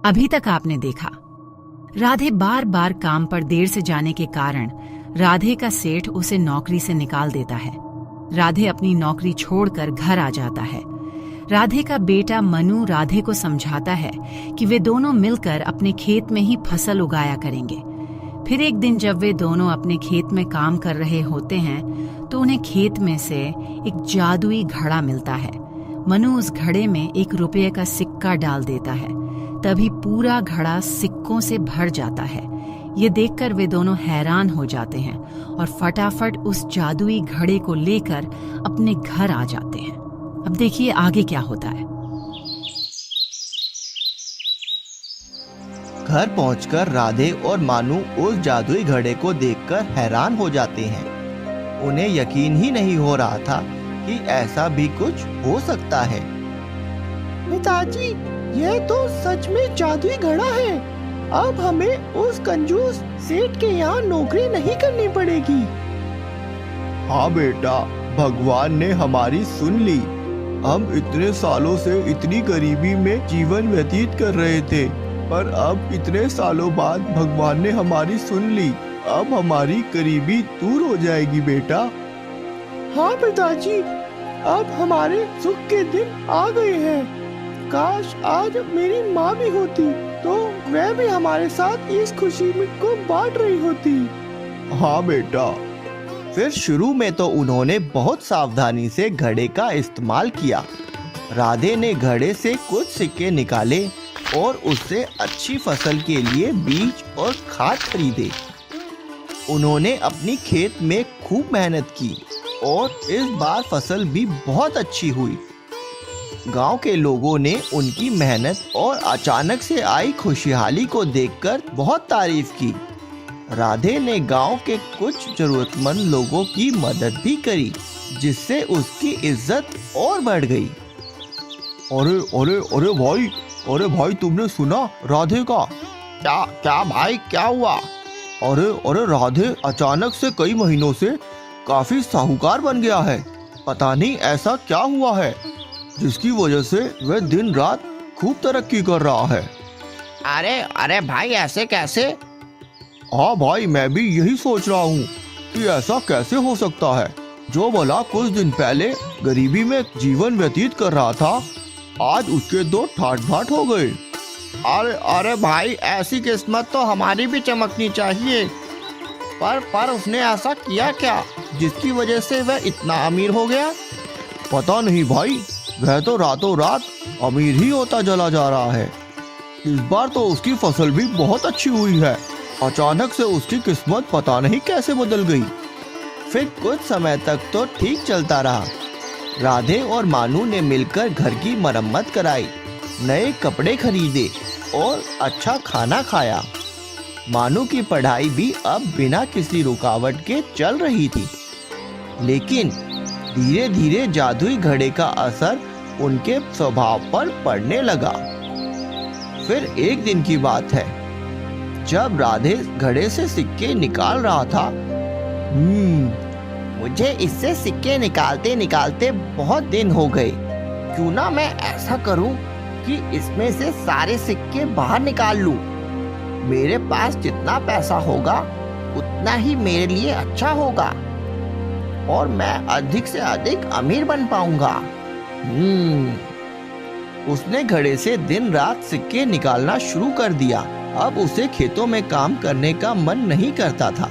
अभी तक आपने देखा, राधे बार बार काम पर देर से जाने के कारण राधे का सेठ उसे नौकरी से निकाल देता है। राधे अपनी नौकरी छोड़कर घर आ जाता है। राधे का बेटा मनु राधे को समझाता है कि वे दोनों मिलकर अपने खेत में ही फसल उगाया करेंगे। फिर एक दिन जब वे दोनों अपने खेत में काम कर रहे होते हैं तो उन्हें खेत में से एक जादुई घड़ा मिलता है। मनु उस घड़े में 1 रुपये का सिक्का डाल देता है। तभी पूरा घड़ा सिक्कों से भर जाता है। ये देखकर वे दोनों हैरान हो जाते हैं और फटाफट उस जादुई घड़े को लेकर अपने घर आ जाते हैं। अब देखिए आगे क्या होता है। घर पहुंचकर राधे और मानू उस जादुई घड़े को देखकर हैरान हो जाते हैं। उन्हें यकीन ही नहीं हो रहा था कि ऐसा भी कुछ हो सकता है। पिताजी, यह तो सच में जादुई घड़ा है। अब हमें उस कंजूस सेठ के यहाँ नौकरी नहीं करनी पड़ेगी। हाँ बेटा, भगवान ने हमारी सुन ली। हम इतने सालों से इतनी गरीबी में जीवन व्यतीत कर रहे थे, पर अब इतने सालों बाद भगवान ने हमारी सुन ली। अब हमारी गरीबी दूर हो जाएगी बेटा। हाँ पिताजी, अब हमारे सुख के दिन आ गए हैं। काश आज मेरी माँ भी होती तो वह भी हमारे साथ इस खुशी को बांट रही होती। हाँ बेटा। फिर शुरू में तो उन्होंने बहुत सावधानी से घड़े का इस्तेमाल किया। राधे ने घड़े से कुछ सिक्के निकाले और उससे अच्छी फसल के लिए बीज और खाद खरीदे। उन्होंने अपनी खेत में खूब मेहनत की और इस बार फसल भी बहुत अच्छी हुई। गांव के लोगों ने उनकी मेहनत और अचानक से आई खुशहाली को देखकर बहुत तारीफ की। राधे ने गांव के कुछ जरूरतमंद लोगों की मदद भी करी, जिससे उसकी इज्जत और बढ़ गई। अरे अरे अरे भाई तुमने सुना राधे का? क्या भाई, क्या हुआ? अरे राधे अचानक से कई महीनों से काफी साहूकार बन गया है। पता नहीं ऐसा क्या हुआ है जिसकी वजह से वह दिन रात खूब तरक्की कर रहा है। अरे भाई, ऐसे कैसे? हाँ भाई, मैं भी यही सोच रहा हूँ कि ऐसा कैसे हो सकता है। जो भला कुछ दिन पहले गरीबी में जीवन व्यतीत कर रहा था, आज उसके दो ठाट बाट हो गए। अरे भाई, ऐसी किस्मत तो हमारी भी चमकनी चाहिए। पर उसने ऐसा किया क्या जिसकी वजह से वह इतना अमीर हो गया? पता नहीं भाई, वह तो रातों रात अमीर ही होता चला जा रहा है। इस बार तो उसकी फसल भी बहुत अच्छी हुई है। अचानक से उसकी किस्मत पता नहीं कैसे बदल गई। फिर कुछ समय तक तो ठीक चलता रहा। राधे और मानू ने मिलकर घर की मरम्मत कराई, नए कपड़े खरीदे और अच्छा खाना खाया। मानू की पढ़ाई भी अब बिना किसी रुकावट के चल रही थी। लेकिन धीरे धीरे जादुई घड़े का असर उनके स्वभाव पर पड़ने लगा। फिर एक दिन की बात है, जब राधे घड़े से सिक्के निकाल रहा था। मुझे इससे सिक्के निकालते निकालते बहुत दिन हो गए। क्यों ना मैं ऐसा करूं कि इसमें से सारे सिक्के बाहर निकाल लूं। मेरे पास जितना पैसा होगा उतना ही मेरे लिए अच्छा होगा और मैं अधिक से अधिक अमीर बन पाऊंगा। उसने घड़े से दिन रात सिक्के निकालना शुरू कर दिया। अब उसे खेतों में काम करने का मन नहीं करता था।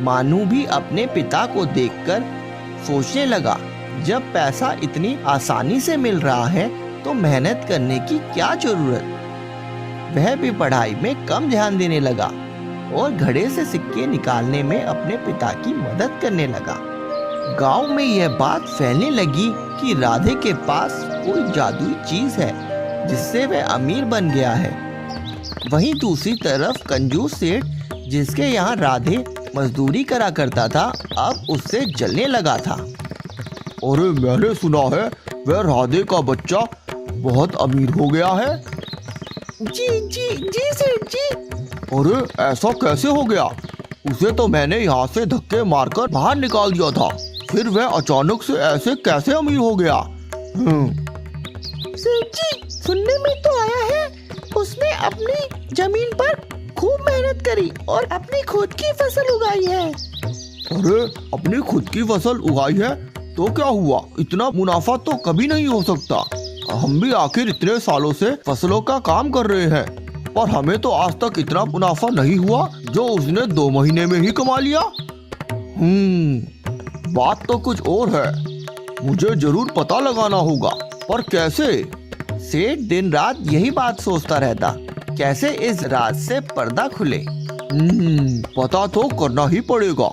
मानू भी अपने पिता को देखकर सोचने लगा, जब पैसा इतनी आसानी से मिल रहा है तो मेहनत करने की क्या जरूरत। वह भी पढ़ाई में कम ध्यान देने लगा और घड़े से सिक्के निकालने में अपने पिता की मदद करने लगा। गांव में यह बात फैलने लगी कि राधे के पास कोई जादुई चीज है जिससे वह अमीर बन गया है। वहीं दूसरी तरफ कंजूस सेठ, जिसके यहाँ राधे मजदूरी करा करता था, अब उससे जलने लगा था। अरे मैंने सुना है वह राधे का बच्चा बहुत अमीर हो गया है। जी सेठ जी। अरे ऐसा कैसे हो गया? उसे तो मैंने यहाँ से धक्के मारकर बाहर निकाल दिया था, फिर वह अचानक से ऐसे कैसे अमीर हो गया? सेठ जी, सुनने में तो आया है उसने अपनी जमीन पर खूब मेहनत करी और अपनी खुद की फसल उगाई है। अरे अपनी खुद की फसल उगाई है तो क्या हुआ, इतना मुनाफा तो कभी नहीं हो सकता। हम भी आखिर इतने सालों से फसलों का काम कर रहे हैं, पर हमें तो आज तक इतना मुनाफा नहीं हुआ जो उसने 2 महीने में ही कमा लिया। बात तो कुछ और है, मुझे जरूर पता लगाना होगा, पर कैसे? सेठ दिन रात यही बात सोचता रहता, कैसे इस राज से पर्दा खुले। पता तो करना ही पड़ेगा।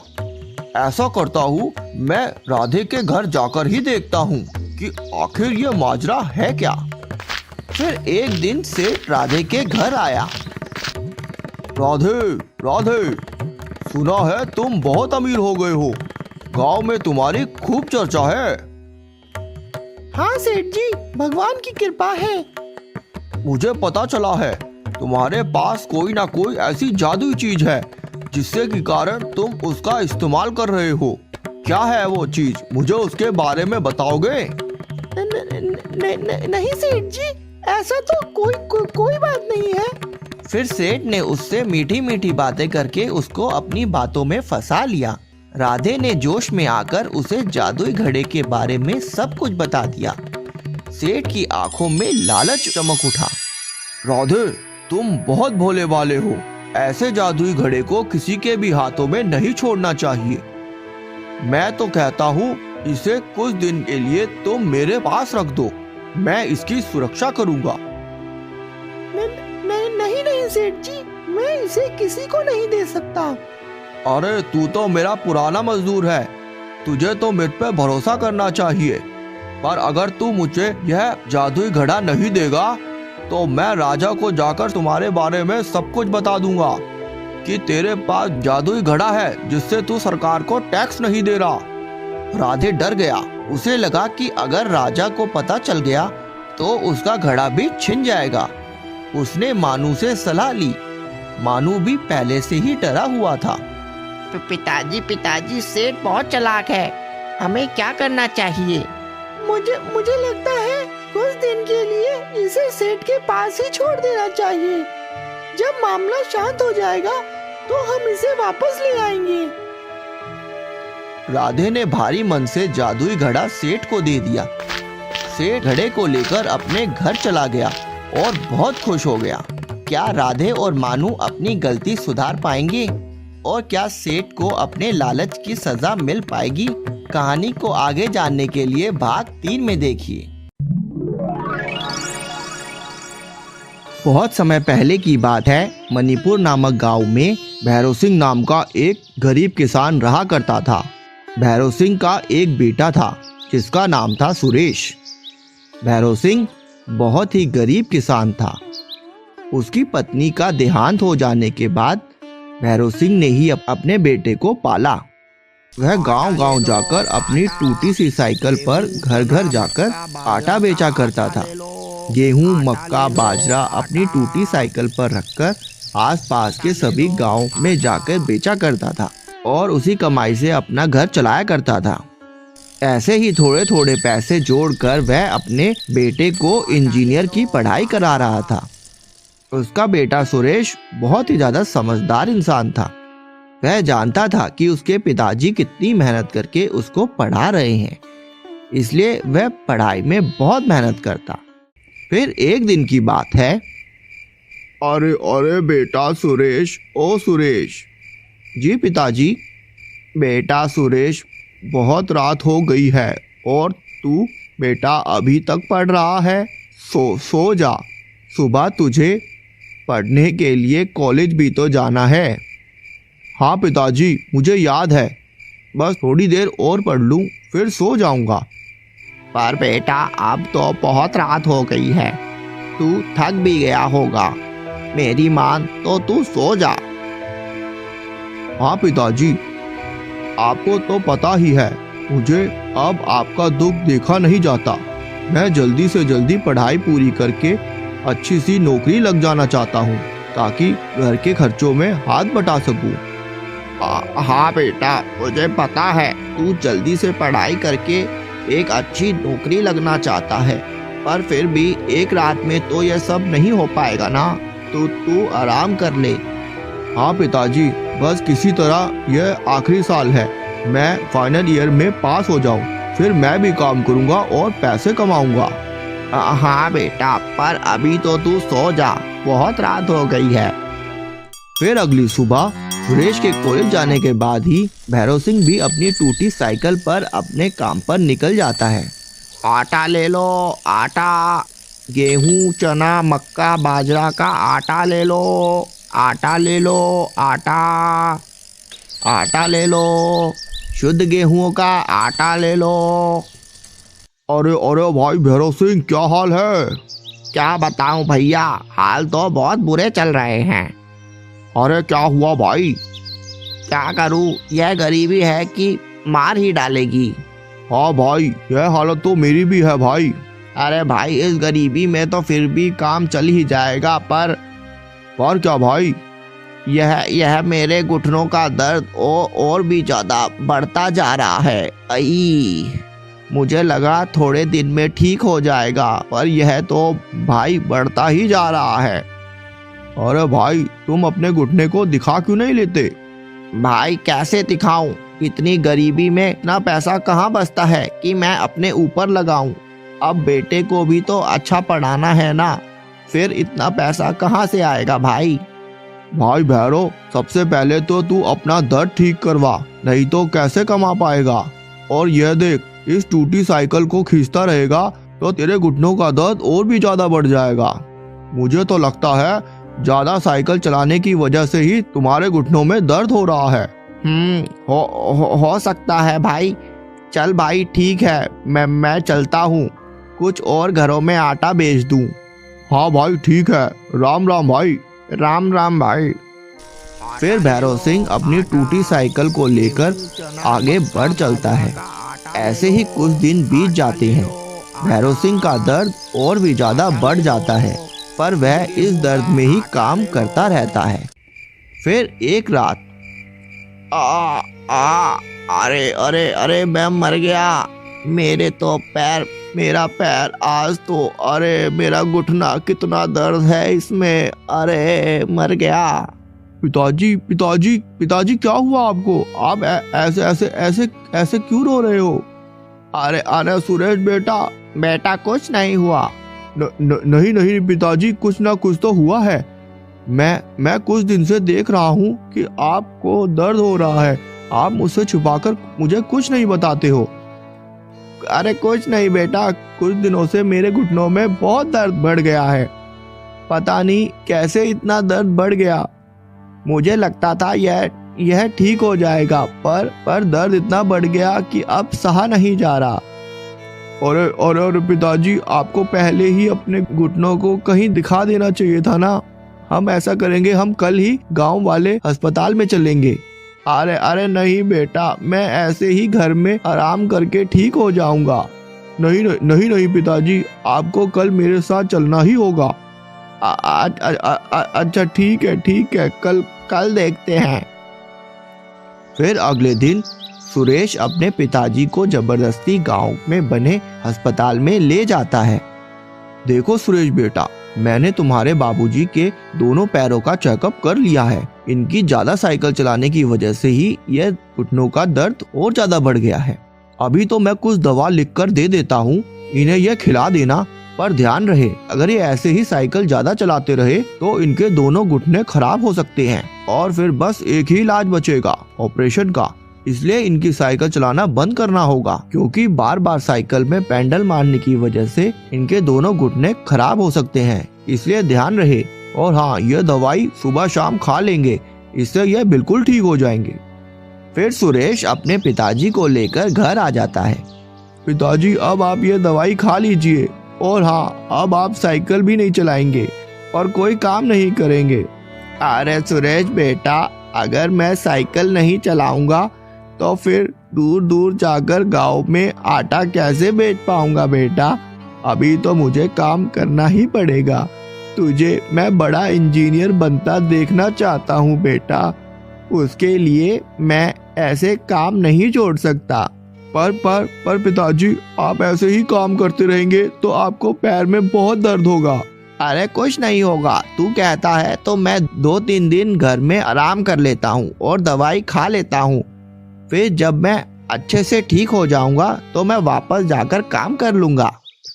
ऐसा करता हूँ, मैं राधे के घर जाकर ही देखता हूँ कि आखिर ये माजरा है क्या। फिर एक दिन सेठ राधे के घर आया। राधे, राधे, सुना है तुम बहुत अमीर हो गए हो, गांव में तुम्हारी खूब चर्चा है। हाँ सेठ जी, भगवान की कृपा है। मुझे पता चला है तुम्हारे पास कोई ना कोई ऐसी जादुई चीज है जिससे के कारण तुम उसका इस्तेमाल कर रहे हो। क्या है वो चीज, मुझे उसके बारे में बताओगे? नहीं सेठ जी, ऐसा तो कोई बात नहीं है। फिर सेठ ने उससे मीठी मीठी बातें करके उसको अपनी बातों में फंसा लिया। राधे ने जोश में आकर उसे जादुई घड़े के बारे में सब कुछ बता दिया। सेठ की आंखों में लालच चमक उठा। राधे, तुम बहुत भोले वाले हो, ऐसे जादुई घड़े को किसी के भी हाथों में नहीं छोड़ना चाहिए। मैं तो कहता हूँ इसे कुछ दिन के लिए तुम मेरे पास रख दो, मैं इसकी सुरक्षा करूँगा। नहीं सेठ जी, मैं इसे किसी को नहीं दे सकता। अरे तू तो मेरा पुराना मजदूर है, तुझे तो मुझ पे भरोसा करना चाहिए। पर अगर तू मुझे यह जादुई घड़ा नहीं देगा तो मैं राजा को जाकर तुम्हारे बारे में सब कुछ बता दूंगा कि तेरे पास जादुई घड़ा है जिससे तू सरकार को टैक्स नहीं दे रहा। राधे डर गया, उसे लगा कि अगर राजा को पता चल गया तो उसका घड़ा भी छिन जाएगा। उसने मानू से सलाह ली। मानू भी पहले से ही डरा हुआ था। तो पिताजी सेठ बहुत चालाक है, हमें क्या करना चाहिए? मुझे लगता है कुछ दिन के लिए इसे सेठ के पास ही छोड़ देना चाहिए। जब मामला शांत हो जाएगा तो हम इसे वापस ले आएंगे। राधे ने भारी मन से जादुई घड़ा सेठ को दे दिया। सेठ घड़े को लेकर अपने घर चला गया और बहुत खुश हो गया। क्या राधे और मानू अपनी गलती सुधार पाएंगे और क्या सेठ को अपने लालच की सजा मिल पाएगी? कहानी को आगे जानने के लिए भाग 3 में देखिए। बहुत समय पहले की बात है। मणिपुर नामक गांव में भैरव सिंह नाम का एक गरीब किसान रहा करता था। भैरव सिंह का एक बेटा था जिसका नाम था सुरेश। भैरव सिंह बहुत ही गरीब किसान था। उसकी पत्नी का देहांत हो जाने के बाद भैरव सिंह ने ही अपने बेटे को पाला। वह गांव-गांव जाकर अपनी टूटी सी साइकिल पर घर घर जाकर आटा बेचा करता था। गेहूं, मक्का, बाजरा अपनी टूटी साइकिल पर रखकर आसपास के सभी गांव में जाकर बेचा करता था और उसी कमाई से अपना घर चलाया करता था। ऐसे ही थोड़े थोड़े पैसे जोड़कर वह अपने बेटे को इंजीनियर की पढ़ाई करा रहा था। उसका बेटा सुरेश बहुत ही ज्यादा समझदार इंसान था। वह जानता था कि उसके पिताजी कितनी मेहनत करके उसको पढ़ा रहे हैं, इसलिए वह पढ़ाई में बहुत मेहनत करता। फिर एक दिन की बात है। अरे अरे बेटा सुरेश, ओ सुरेश। जी पिताजी। बेटा सुरेश, बहुत रात हो गई है और तू बेटा अभी तक पढ़ रहा है। सो जा, सुबह तुझे पढ़ने के लिए कॉलेज भी तो जाना है। हाँ पिताजी, मुझे याद है, बस थोड़ी देर और पढ़ लूँ फिर सो जाऊँगा। पर बेटा अब तो बहुत रात हो गई है, तू थक भी गया होगा, मेरी मान तो तू सो जा। हाँ पिताजी, आपको तो पता ही है मुझे अब आपका दुख देखा नहीं जाता। मैं जल्दी से जल्दी पढ़ाई पूरी करके अच्छी सी नौकरी लग जाना चाहता हूँ ताकि घर के खर्चों में हाथ बटा सकूँ। हाँ बेटा, मुझे पता है तू जल्दी से पढ़ाई करके एक अच्छी नौकरी लगना चाहता है, पर फिर भी एक रात में तो यह सब नहीं हो पाएगा ना, तो तू आराम कर ले। हाँ पिताजी, बस किसी तरह यह आखिरी साल है, मैं फाइनल ईयर में पास हो जाऊं, फिर मैं भी काम करूंगा और पैसे कमाऊंगा। हाँ बेटा, पर अभी तो तू सो जा, बहुत रात हो गई है। फिर अगली सुबह सुरेश के कॉलेज जाने के बाद ही भैरव सिंह भी अपनी टूटी साइकिल पर अपने काम पर निकल जाता है। आटा ले लो, आटा, गेहूं, चना, मक्का, बाजरा का आटा ले लो, आटा ले लो, आटा, आटा ले लो, शुद्ध गेहूं का आटा ले लो। अरे अरे भाई भैरव सिंह, क्या हाल है? क्या बताऊं भैया, हाल तो बहुत बुरे चल रहे हैं। अरे क्या हुआ भाई? क्या करूं, यह गरीबी है कि मार ही डालेगी। हाँ भाई, यह हालत तो मेरी भी है भाई। अरे भाई, इस गरीबी में तो फिर भी काम चल ही जाएगा, पर क्या भाई? यह मेरे घुटनों का दर्द और भी ज्यादा बढ़ता जा रहा है। आई, मुझे लगा थोड़े दिन में ठीक हो जाएगा, पर यह तो भाई बढ़ता ही जा रहा है। अरे भाई, तुम अपने घुटने को दिखा क्यों नहीं लेते? भाई कैसे दिखाऊं, इतनी गरीबी में इतना पैसा कहाँ बचता है कि मैं अपने ऊपर लगाऊं। अब बेटे को भी तो अच्छा पढ़ाना है ना, फिर इतना पैसा कहाँ से आएगा भाई। भाई भैरव, सबसे पहले तो तू अपना दर्द ठीक करवा, नहीं तो कैसे कमा पाएगा। और यह देख, इस टूटी साइकिल को खींचता रहेगा तो तेरे घुटनों का दर्द और भी ज्यादा बढ़ जाएगा। मुझे तो लगता है ज्यादा साइकिल चलाने की वजह से ही तुम्हारे घुटनों में दर्द हो रहा है। हो सकता है भाई। चल भाई, ठीक है, मैं चलता हूँ, कुछ और घरों में आटा बेच दूँ। हाँ भाई ठीक है, राम राम भाई। राम राम भाई। फिर भैरव सिंह अपनी टूटी साइकिल को लेकर आगे बढ़ चलता है। ऐसे ही कुछ दिन बीत जाते हैं। भैरव सिंह का दर्द और भी ज्यादा बढ़ जाता है, पर वह इस दर्द में ही काम करता रहता है। फिर एक रात, अरे अरे अरे, मैं मर गया, मेरा पैर आज तो, अरे मेरा घुटना, कितना दर्द है इसमें, अरे मर गया। पिताजी पिताजी पिताजी, क्या हुआ आपको? आप ऐसे ऐसे ऐसे ऐसे क्यों रो रहे हो? अरे सुरेश बेटा कुछ नहीं हुआ। नहीं नहीं पिताजी, कुछ ना कुछ तो हुआ है। मैं कुछ दिन से देख रहा हूँ कि आपको दर्द हो रहा है, आप मुझसे छुपाकर मुझे कुछ नहीं बताते हो। अरे कुछ नहीं बेटा, कुछ दिनों से मेरे घुटनों में बहुत दर्द बढ़ गया है, पता नहीं कैसे इतना दर्द बढ़ गया। मुझे लगता था यह ठीक हो जाएगा, पर दर्द इतना बढ़ गया कि अब सहा नहीं जा रहा। और पिताजी, आपको पहले ही अपने घुटनों को कहीं दिखा देना चाहिए था ना। हम ऐसा करेंगे, हम कल ही गांव वाले अस्पताल में चलेंगे। अरे नहीं बेटा, मैं ऐसे ही घर में आराम करके ठीक हो जाऊंगा। नहीं नहीं नहीं नहीं पिताजी, आपको कल मेरे साथ चलना ही होगा। अच्छा ठीक है, कल देखते हैं। फिर अगले दिन सुरेश अपने पिताजी को जबरदस्ती गांव में बने अस्पताल में ले जाता है। देखो सुरेश बेटा, मैंने तुम्हारे बाबूजी के दोनों पैरों का चेकअप कर लिया है। इनकी ज्यादा साइकिल चलाने की वजह से ही यह घुटनों का दर्द और ज्यादा बढ़ गया है। अभी तो मैं कुछ दवा लिखकर दे देता हूँ, इन्हें यह खिला देना, पर ध्यान रहे अगर ये ऐसे ही साइकिल ज्यादा चलाते रहे तो इनके दोनों घुटने खराब हो सकते हैं और फिर बस एक ही इलाज बचेगा, ऑपरेशन का। इसलिए इनकी साइकिल चलाना बंद करना होगा, क्योंकि बार बार साइकिल में पेंडल मारने की वजह से इनके दोनों घुटने खराब हो सकते हैं, इसलिए ध्यान रहे। और हाँ, यह दवाई सुबह शाम खा लेंगे, इससे यह बिल्कुल ठीक हो जाएंगे। फिर सुरेश अपने पिताजी को लेकर घर आ जाता है। पिताजी, अब आप ये दवाई खा लीजिए, और हाँ, अब आप साइकिल भी नहीं चलाएंगे और कोई काम नहीं करेंगे। अरे सुरेश बेटा, अगर मैं साइकिल नहीं चलाऊंगा तो फिर दूर दूर जाकर गांव में आटा कैसे बेच पाऊंगा बेटा? अभी तो मुझे काम करना ही पड़ेगा। तुझे मैं बड़ा इंजीनियर बनता देखना चाहता हूँ बेटा, उसके लिए मैं ऐसे काम नहीं छोड़ सकता। पर पिताजी, आप ऐसे ही काम करते रहेंगे तो आपको पैर में बहुत दर्द होगा। अरे कुछ नहीं होगा, तू कहता है तो मैं 2-3 दिन घर में आराम कर लेता हूँ और दवाई खा लेता हूँ। फिर जब मैं अच्छे से ठीक हो जाऊंगा तो मैं वापस जाकर काम कर लूंगा।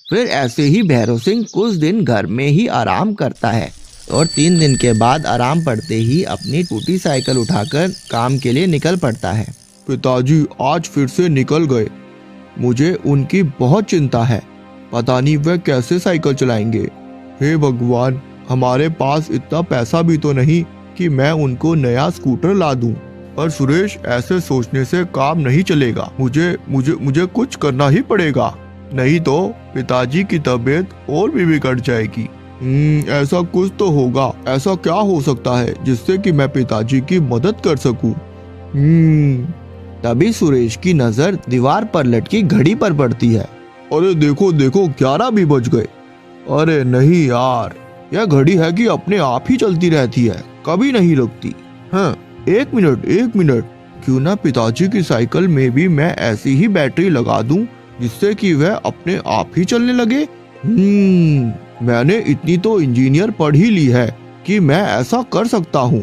फिर ऐसे ही भैरव सिंह कुछ दिन घर में ही आराम करता है और 3 दिन के बाद आराम पड़ते ही अपनी टूटी साइकिल उठाकर काम के लिए निकल पड़ता है। पिताजी आज फिर से निकल गए। मुझे उनकी बहुत चिंता है। पता नहीं वह कैसे साइकिल चलाएंगे। हे भगवान, हमारे पास इतना पैसा भी तो नहीं कि मैं उनको नया स्कूटर ला दूं। पर सुरेश, ऐसे सोचने से काम नहीं चलेगा। मुझे कुछ करना ही पड़ेगा, नहीं तो पिताजी की तबीयत और भी बिगड़ जाएगी। ऐसा कुछ तो होगा। ऐसा क्या हो सकता है जिससे कि मैं पिताजी की मदद कर सकूं? तभी सुरेश की नजर दीवार पर लटकी घड़ी पर पड़ती है। अरे देखो 11 भी बज गए। अरे नहीं यार, यह घड़ी है कि अपने आप ही चलती रहती है, कभी नहीं रुकती। हाँ, एक मिनट, क्यों ना पिताजी की साइकिल में भी मैं ऐसी ही बैटरी लगा दूं जिससे कि वह अपने आप ही चलने लगे। मैंने इतनी तो इंजीनियर पढ़ ही ली है कि मैं ऐसा कर सकता हूँ।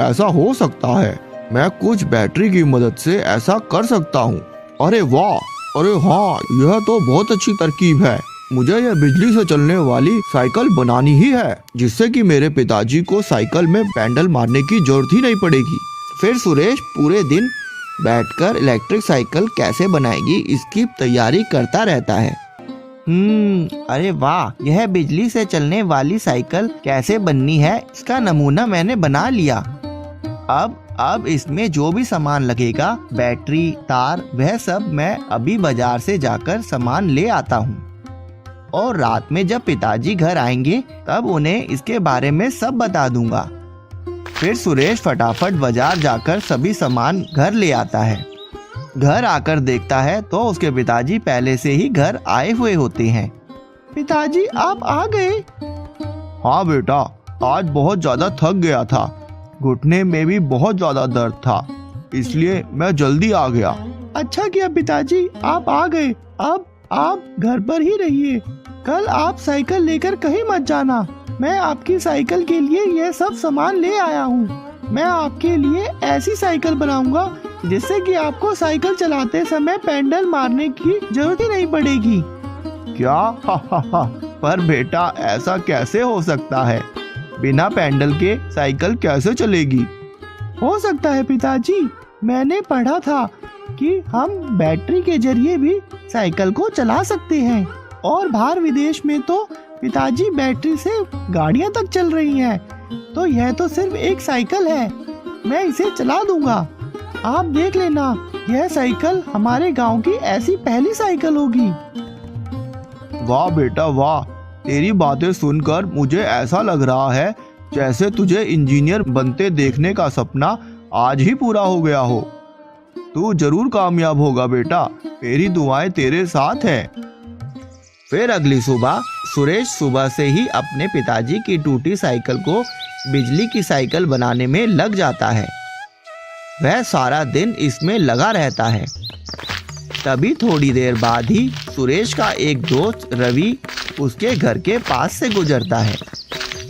ऐसा हो सकता है, मैं कुछ बैटरी की मदद से ऐसा कर सकता हूँ। अरे वाह, अरे हाँ, यह तो बहुत अच्छी तरकीब है। मुझे यह बिजली से चलने वाली साइकिल बनानी ही है जिससे कि मेरे पिताजी को साइकिल में पैडल मारने की जरूरत ही नहीं पड़ेगी। फिर सुरेश पूरे दिन बैठकर इलेक्ट्रिक साइकिल कैसे बनाएगी इसकी तैयारी करता रहता है। अरे वाह, यह बिजली से चलने वाली साइकिल कैसे बननी है इसका नमूना मैंने बना लिया। अब इसमें जो भी सामान लगेगा, बैटरी, तार, वह सब मैं अभी बाजार से जाकर सामान ले आता हूँ और रात में जब पिताजी घर आएंगे तब उन्हें इसके बारे में सब बता दूंगा। फिर सुरेश फटाफट बाजार जाकर सभी सामान घर ले आता है। घर आकर देखता है तो उसके पिताजी पहले से ही घर आए हुए होते हैं। पिताजी, आप आ गए? हाँ बेटा, आज बहुत ज्यादा थक गया था, घुटने में भी बहुत ज्यादा दर्द था, इसलिए मैं जल्दी आ गया। अच्छा किया पिताजी, आप आ गए। अब आप घर पर ही रहिए। कल आप साइकिल लेकर कहीं मत जाना। मैं आपकी साइकिल के लिए यह सब सामान ले आया हूँ। मैं आपके लिए ऐसी साइकिल बनाऊंगा जिससे कि आपको साइकिल चलाते समय पैडल मारने की जरूरत ही नहीं पड़ेगी। क्या? पर बेटा, ऐसा कैसे हो सकता है? बिना पैडल के साइकिल कैसे चलेगी? हो सकता है पिताजी, मैंने पढ़ा था कि हम बैटरी के जरिए भी साइकिल को चला सकते हैं और बाहर विदेश में तो पिताजी बैटरी से गाड़ियां तक चल रही हैं। तो यह तो सिर्फ एक साइकिल है, मैं इसे चला दूंगा। आप देख लेना, यह साइकिल हमारे गांव की ऐसी पहली साइकिल होगी। वाह बेटा वाह, तेरी बातें सुनकर मुझे ऐसा लग रहा है जैसे तुझे इंजीनियर बनते देखने का सपना आज ही पूरा हो गया हो। तू जरूर कामयाब होगा बेटा, मेरी दुआएं तेरे साथ हैं। फिर अगली सुबह सुरेश सुबह से ही अपने पिताजी की टूटी साइकिल को बिजली की साइकिल बनाने में लग जाता है। वह सारा दिन इसमें लगा रहता है। तभी थोड़ी देर बाद ही सुरेश का एक दोस्त रवि उसके घर के पास से गुजरता है।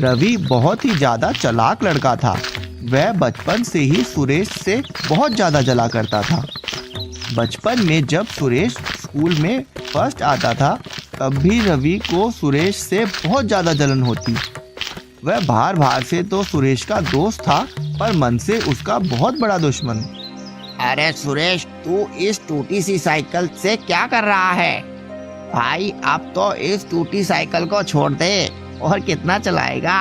रवि बहुत ही ज्यादा चालाक लड़का था। वह बचपन से ही सुरेश से बहुत ज्यादा जला करता था। बचपन में जब सुरेश स्कूल में फर्स्ट आता था तब भी रवि को सुरेश से बहुत ज्यादा जलन होती। वह बाहर से तो सुरेश का दोस्त था पर मन से उसका बहुत बड़ा दुश्मन। अरे सुरेश, तू इस टूटी सी साइकिल से क्या कर रहा है? भाई, अब तो इस टूटी साइकिल को छोड़ दे, और कितना चलाएगा?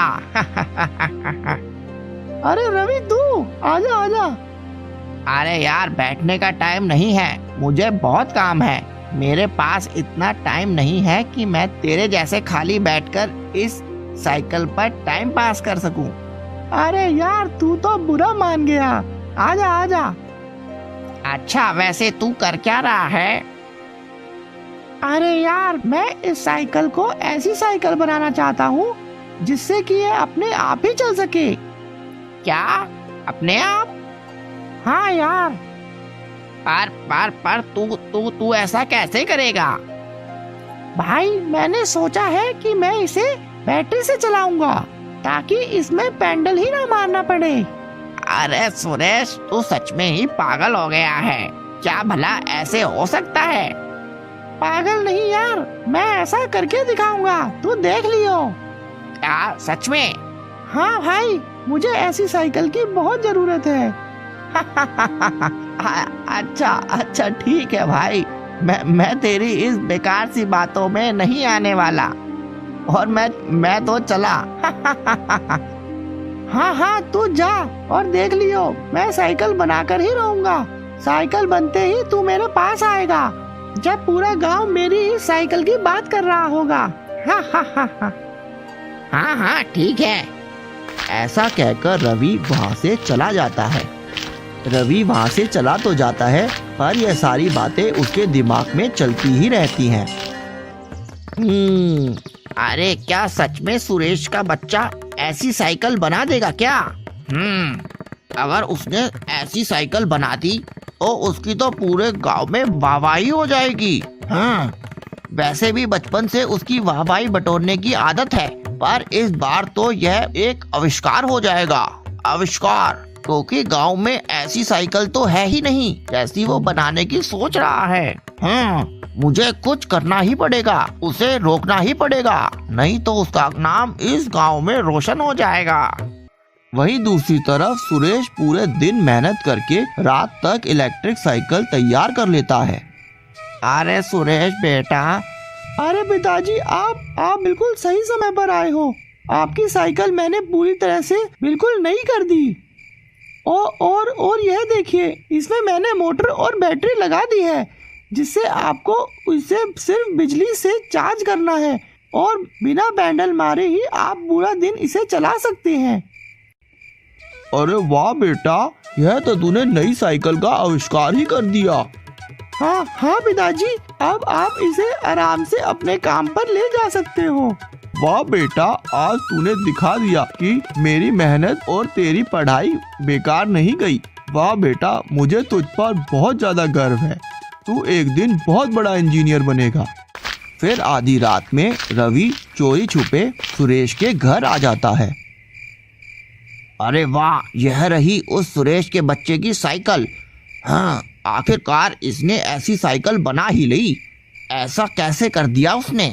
अरे रवि, तू आजा आजा। अरे यार, बैठने का टाइम नहीं है, मुझे बहुत काम है। मेरे पास इतना टाइम नहीं है कि मैं तेरे जैसे खाली बैठकर इस साइकिल पर टाइम पास कर सकूं। अरे यार, तू तो बुरा मान गया। आजा आजा। अच्छा, वैसे तू कर क्या रहा है? अरे यार, मैं इस साइकिल को ऐसी साइकिल बनाना चाहता हूँ जिससे कि ये अपने आप ही चल सके। क्या? अपने आप? हाँ यार। पर तू ऐसा कैसे करेगा? भाई मैंने सोचा है कि मैं इसे बैटरी से चलाऊंगा ताकि इसमें पैडल ही ना मारना पड़े। अरे सुरेश, तू सच में ही पागल हो गया है। क्या भला ऐसे हो सकता है? पागल नहीं यार, मैं ऐसा करके दिखाऊंगा, तू देख लियो। क्या सच में? हाँ भाई, मुझे ऐसी साइकिल की बहुत जरूरत है। अच्छा ठीक है भाई, मैं तेरी इस बेकार सी बातों में नहीं आने वाला, और मैं तो चला। हाँ तू जा और देख लियो, मैं साइकिल बनाकर ही रहूंगा। साइकिल बनते ही तू मेरे पास आएगा, जब पूरा गांव मेरी इस साइकिल की बात कर रहा होगा। हाँ ठीक है। ऐसा कहकर रवि वहाँ से चला जाता है। रवि वहाँ से चला तो जाता है, पर यह सारी बातें उसके दिमाग में चलती ही रहती हैं। अरे क्या सच में सुरेश का बच्चा ऐसी साइकिल बना देगा क्या? अगर उसने ऐसी साइकिल बना दी तो उसकी तो पूरे गांव में वाहवाही हो जाएगी। हाँ, वैसे भी बचपन से उसकी वाहवाही बटोरने की आदत है, पर इस बार तो यह एक आविष्कार हो जाएगा। आविष्कार, क्योंकि गांव में ऐसी साइकिल तो है ही नहीं जैसी वो बनाने की सोच रहा है। हाँ, मुझे कुछ करना ही पड़ेगा, उसे रोकना ही पड़ेगा, नहीं तो उसका नाम इस गांव में रोशन हो जाएगा। वहीं दूसरी तरफ सुरेश पूरे दिन मेहनत करके रात तक इलेक्ट्रिक साइकिल तैयार कर लेता है। अरे सुरेश बेटा। अरे पिताजी, आप बिल्कुल सही समय पर आए हो। आपकी साइकिल मैंने पूरी तरह से बिल्कुल नई कर दी। और यह देखिए, इसमें मैंने मोटर और बैटरी लगा दी है, जिससे आपको इसे सिर्फ बिजली से चार्ज करना है और बिना पैडल मारे ही आप पूरा दिन इसे चला सकते हैं। अरे वाह बेटा, यह तो तूने नई साइकिल का आविष्कार ही कर दिया। हाँ पिताजी, अब आप इसे आराम से अपने काम पर ले जा सकते हो। वाह बेटा, आज तूने दिखा दिया कि मेरी मेहनत और तेरी पढ़ाई बेकार नहीं गई। वाह बेटा, मुझे तुझ पर बहुत ज्यादा गर्व है। तू एक दिन बहुत बड़ा इंजीनियर बनेगा। फिर आधी रात में रवि चोरी छुपे सुरेश के घर आ जाता है। अरे वाह, यह रही उस सुरेश के बच्चे की साइकिल। हाँ, आखिरकार इसने ऐसी साइकिल बना ही ली। ऐसा कैसे कर दिया उसने?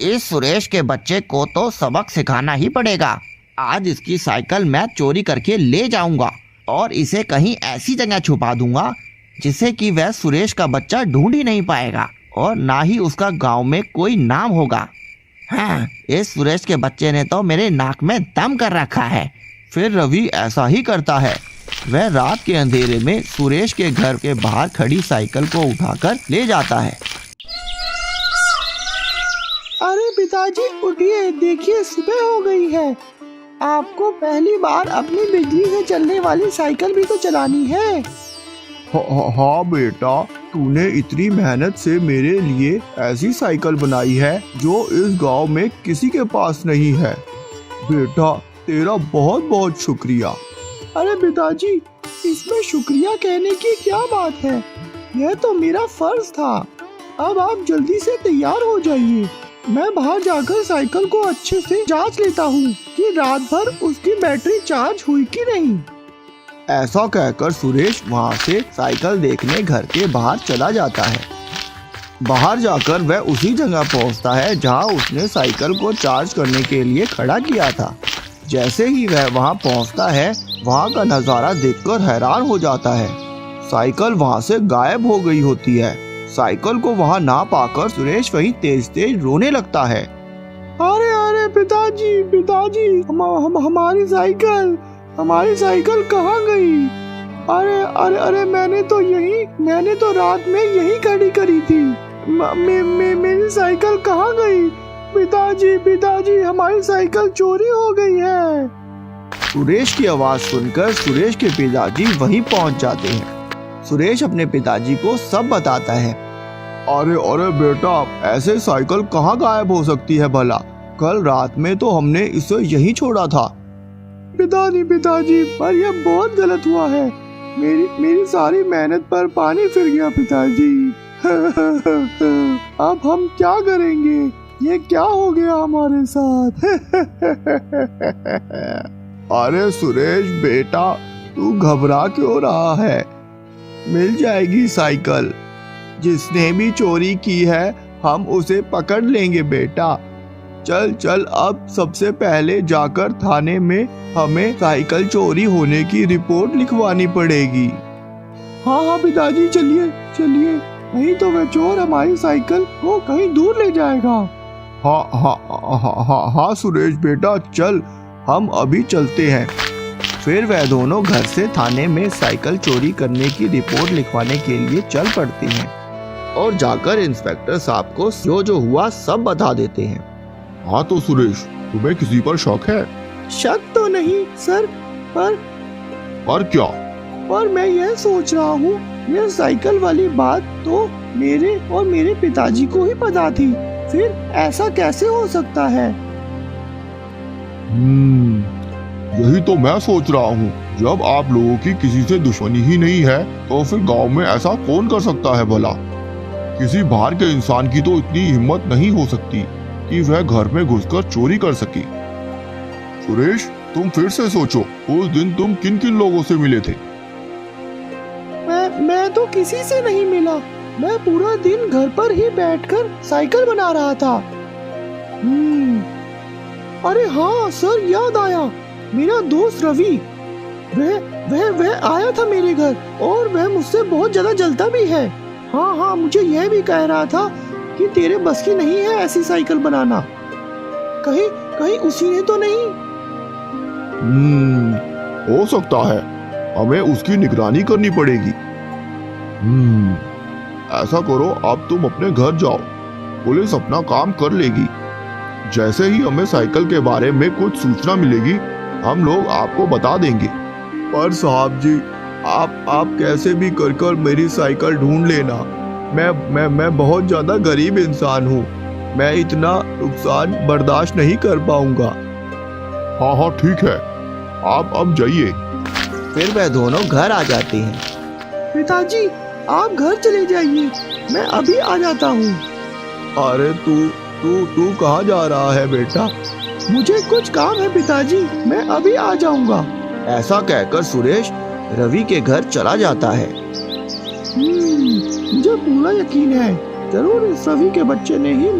इस सुरेश के बच्चे को तो सबक सिखाना ही पड़ेगा। आज इसकी साइकिल मैं चोरी करके ले जाऊंगा और इसे कहीं ऐसी जगह छुपा दूंगा जिससे कि वह सुरेश का बच्चा ढूंढ ही नहीं पाएगा और ना ही उसका गांव में कोई नाम होगा। हाँ, इस सुरेश के बच्चे ने तो मेरे नाक में दम कर रखा है। फिर रवि ऐसा ही करता है। वह रात के अंधेरे में सुरेश के घर के बाहर खड़ी साइकिल को उठाकर ले जाता है। अरे पिताजी उठिए, देखिए सुबह हो गई है। आपको पहली बार अपनी बिजली से चलने वाली साइकिल भी तो चलानी है। हाँ बेटा, तूने इतनी मेहनत से मेरे लिए ऐसी साइकिल बनाई है जो इस गांव में किसी के पास नहीं है। बेटा, तेरा बहुत बहुत शुक्रिया। अरे पिताजी, इसमें शुक्रिया कहने की क्या बात है, यह तो मेरा फर्ज था। अब आप जल्दी से तैयार हो जाइए, मैं बाहर जाकर साइकिल को अच्छे से जांच लेता हूँ कि रात भर उसकी बैटरी चार्ज हुई कि नहीं। ऐसा कहकर सुरेश वहाँ से साइकिल देखने घर के बाहर चला जाता है। बाहर जाकर वह उसी जगह पहुँचता है जहाँ उसने साइकिल को चार्ज करने के लिए खड़ा किया था। जैसे ही वह वहाँ पहुँचता है, वहाँ का नज़ारा देखकर हैरान हो जाता है। साइकिल वहाँ से गायब हो गई होती है। साइकिल को वहाँ ना पाकर सुरेश वहीं तेज तेज रोने लगता है। अरे पिताजी, हमारी साइकिल कहाँ गई? अरे मैंने तो रात में यही खड़ी करी थी। मेरी साइकिल कहाँ गई? पिताजी, हमारी साइकिल चोरी हो गई है। सुरेश की आवाज सुनकर सुरेश के पिताजी वहीं पहुंच जाते हैं। सुरेश अपने पिताजी को सब बताता है। अरे बेटा, ऐसे साइकिल कहाँ गायब हो सकती है भला? कल रात में तो हमने इसे यहीं छोड़ा था। पिताजी, पर यह बहुत गलत हुआ है। मेरी सारी मेहनत पर पानी फिर गया पिताजी। अब हम क्या करेंगे? ये क्या हो गया हमारे साथ? अरे सुरेश बेटा, तू घबरा क्यों रहा है? मिल जाएगी साइकिल। जिसने भी चोरी की है हम उसे पकड़ लेंगे बेटा। चल चल, अब सबसे पहले जाकर थाने में हमें साइकिल चोरी होने की रिपोर्ट लिखवानी पड़ेगी। हाँ पिताजी, चलिए चलिए, नहीं तो वह चोर हमारी साइकिल को कहीं दूर ले जाएगा। हाँ सुरेश बेटा, चल हम अभी चलते हैं। फिर वह दोनों घर से थाने में साइकिल चोरी करने की रिपोर्ट लिखवाने के लिए चल पड़ते हैं और जाकर इंस्पेक्टर साहब को जो हुआ सब बता देते हैं। हाँ तो सुरेश, तुम्हें किसी पर शक है? शक तो नहीं सर, पर क्या? पर मैं यह सोच रहा हूँ, यह साइकिल वाली बात तो मेरे और मेरे पिताजी को ही पता थी, फिर ऐसा कैसे हो सकता है? यही तो मैं सोच रहा हूँ। जब आप लोगों की किसी से दुश्मनी ही नहीं है तो फिर गांव में ऐसा कौन कर सकता है भला? किसी बाहर के इंसान की तो इतनी हिम्मत नहीं हो सकती कि वह घर में घुसकर चोरी कर सके। सुरेश, तुम फिर से सोचो, उस दिन तुम किन किन लोगों से मिले थे? मैं तो किसी से नहीं मिला। मैं पूरा दिन घर पर ही बैठकर साइकिल बना रहा था। अरे हाँ सर, याद आया, मेरा दोस्त रवि, वह आया था मेरे घर और वह मुझसे बहुत ज्यादा जलता भी है। हाँ, मुझे यह भी कह रहा था कि तेरे बस की नहीं है ऐसी साइकिल बनाना। कहीं उसी ने तो नहीं? हो सकता है, हमें उसकी निगरानी करनी पड़ेगी। ऐसा करो, अब तुम अपने घर जाओ, पुलिस अपना काम कर लेगी। जैसे ही हमें साइकिल के बारे में कुछ सूचना मिलेगी हम लोग आपको बता देंगे। पर साहब जी, आप कैसे भी कर मेरी साइकिल ढूंढ लेना। मैं बहुत ज्यादा गरीब इंसान हूँ, मैं इतना नुकसान बर्दाश्त नहीं कर पाऊंगा। हाँ ठीक है, आप अब जाइए। फिर वह दोनों घर आ जाते हैं। पिताजी, आप घर चले जाइए, मैं अभी आ जाता हूँ। अरे तू कहाँ जा रहा है बेटा? मुझे कुछ काम है पिताजी, मैं अभी आ जाऊंगा। ऐसा कहकर सुरेश रवि के घर चला जाता है। मुझे पूरा यकीन है, जरूर इस रवि के बच्चे ने ही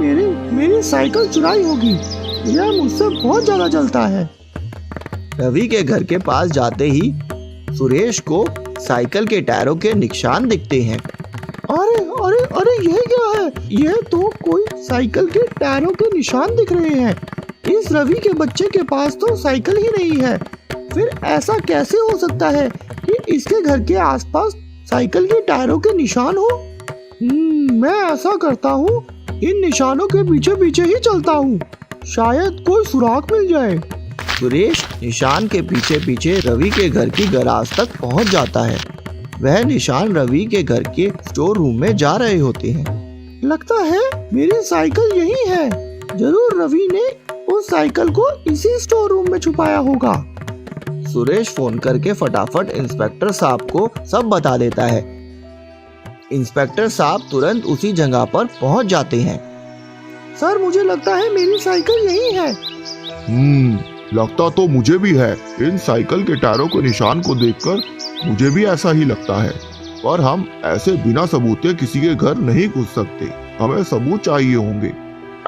मेरी साइकिल चुराई होगी। यह मुझसे बहुत ज्यादा जलता है। रवि के घर के पास जाते ही सुरेश को साइकिल के टायरों के निशान दिखते हैं। अरे यह क्या है? यह तो कोई साइकिल के टायरों के निशान दिख रहे हैं। इस रवि के बच्चे के पास तो साइकिल ही नहीं है, फिर ऐसा कैसे हो सकता है कि इसके घर के आसपास साइकिल के टायरों के निशान हो? मैं ऐसा करता हूँ, इन निशानों के पीछे पीछे ही चलता हूँ, शायद कोई सुराग मिल जाए। सुरेश निशान के पीछे पीछे रवि के घर की गैराज तक पहुँच जाता है। वह निशान रवि के घर के स्टोर रूम में जा रहे होते हैं। लगता है मेरी साइकिल यही है, जरूर रवि ने उस साइकिल को इसी स्टोर रूम में छुपाया होगा। सुरेश फोन करके फटाफट इंस्पेक्टर साहब को सब बता देता है। इंस्पेक्टर साहब तुरंत उसी जगह पर पहुंच जाते हैं। सर, मुझे लगता है मेरी साइकिल यही है। लगता तो मुझे भी है। इन साइकिल के टायरों के निशान को देखकर मुझे भी ऐसा ही लगता है, पर हम ऐसे बिना सबूत के किसी के घर नहीं घुस सकते, हमें सबूत चाहिए होंगे।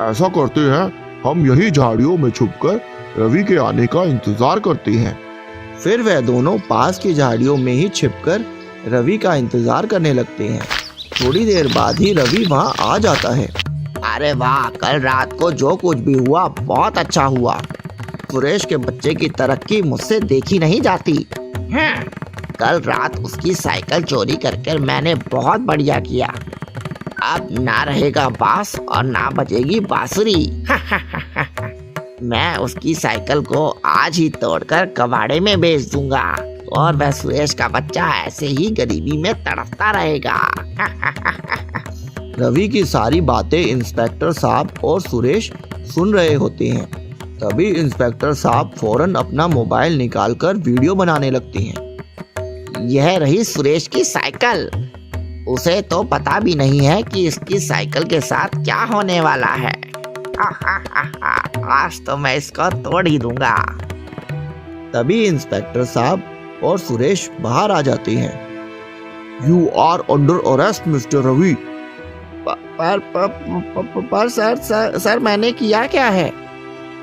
ऐसा करते हैं, हम यही झाड़ियों में छुपकर रवि के आने का इंतजार करते हैं। फिर वह दोनों पास की झाड़ियों में ही छिपकर रवि का इंतजार करने लगते हैं। थोड़ी देर बाद ही रवि वहाँ आ जाता है। अरे वाह, कल रात को जो कुछ भी हुआ बहुत अच्छा हुआ। सुरेश के बच्चे की तरक्की मुझसे देखी नहीं जाती। कल रात उसकी साइकिल चोरी करके मैंने बहुत बढ़िया किया। अब ना रहेगा बांस और ना बजेगी बांसुरी। मैं उसकी साइकिल को आज ही तोड़कर कबाड़े में बेच दूंगा और वह सुरेश का बच्चा ऐसे ही गरीबी में तड़पता रहेगा। रवि की सारी बातें इंस्पेक्टर साहब और सुरेश सुन रहे होते हैं। तभी इंस्पेक्टर साहब फौरन अपना मोबाइल निकालकर वीडियो बनाने लगते हैं। यह रही सुरेश की साइकिल। उसे तो पता भी नहीं है कि इसकी साइकिल के साथ क्या होने वाला है। आज तो मैं इसको तोड़ ही दूंगा। तभी इंस्पेक्टर साहब और सुरेश बाहर आ जाते हैं। You are under arrest mister Ravi. पर सर मैंने किया क्या है?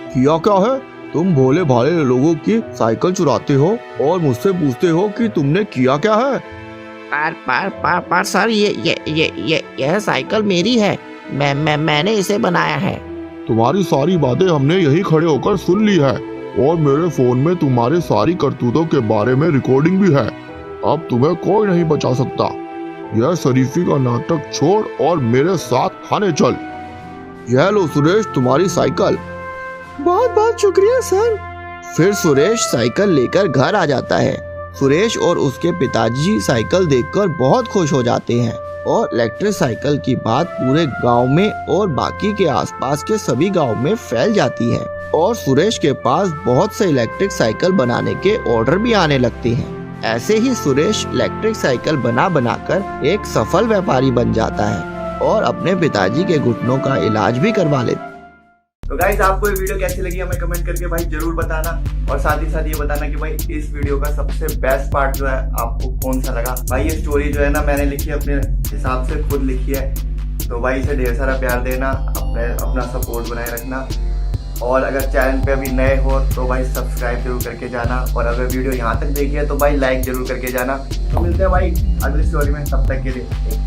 किया क्या है? तुम भोले भाले लोगों की साइकिल चुराते हो और मुझसे पूछते हो कि तुमने किया क्या है। पर सर यह साइकिल मेरी है। मैंने इसे बनाया है। तुम्हारी सारी बातें हमने यही खड़े होकर सुन ली है और मेरे फोन में तुम्हारी सारी करतूतों के बारे में रिकॉर्डिंग भी है। अब तुम्हें कोई नहीं बचा सकता। यह शरीफी का नाटक छोड़ और मेरे साथ थाने चल। यह लो सुरेश, तुम्हारी साइकिल। बहुत बहुत शुक्रिया सर। फिर सुरेश साइकिल लेकर घर आ जाता है। सुरेश और उसके पिताजी साइकिल देखकर बहुत खुश हो जाते हैं और इलेक्ट्रिक साइकिल की बात पूरे गांव में और बाकी के आसपास के सभी गांव में फैल जाती है और सुरेश के पास बहुत से इलेक्ट्रिक साइकिल बनाने के ऑर्डर भी आने लगते हैं। ऐसे ही सुरेश इलेक्ट्रिक साइकिल बना बनाकर एक सफल व्यापारी बन जाता है और अपने पिताजी के घुटनों का इलाज भी करवा लेता है। तो गाइस, आपको ये वीडियो कैसी लगी हमें कमेंट करके भाई जरूर बताना और साथ ही साथ ये बताना कि भाई इस वीडियो का सबसे बेस्ट पार्ट जो है आपको कौन सा लगा। भाई ये स्टोरी जो है ना मैंने लिखी है अपने हिसाब से, खुद लिखी है। तो भाई इसे ढेर सारा प्यार देना, अपना सपोर्ट बनाए रखना और अगर चैनल पे अभी नए हो तो भाई सब्सक्राइब जरूर करके जाना और अगर वीडियो यहाँ तक देखी है तो भाई लाइक जरूर करके जाना। तो मिलते हैं भाई अगली स्टोरी में, तब तक के लिए।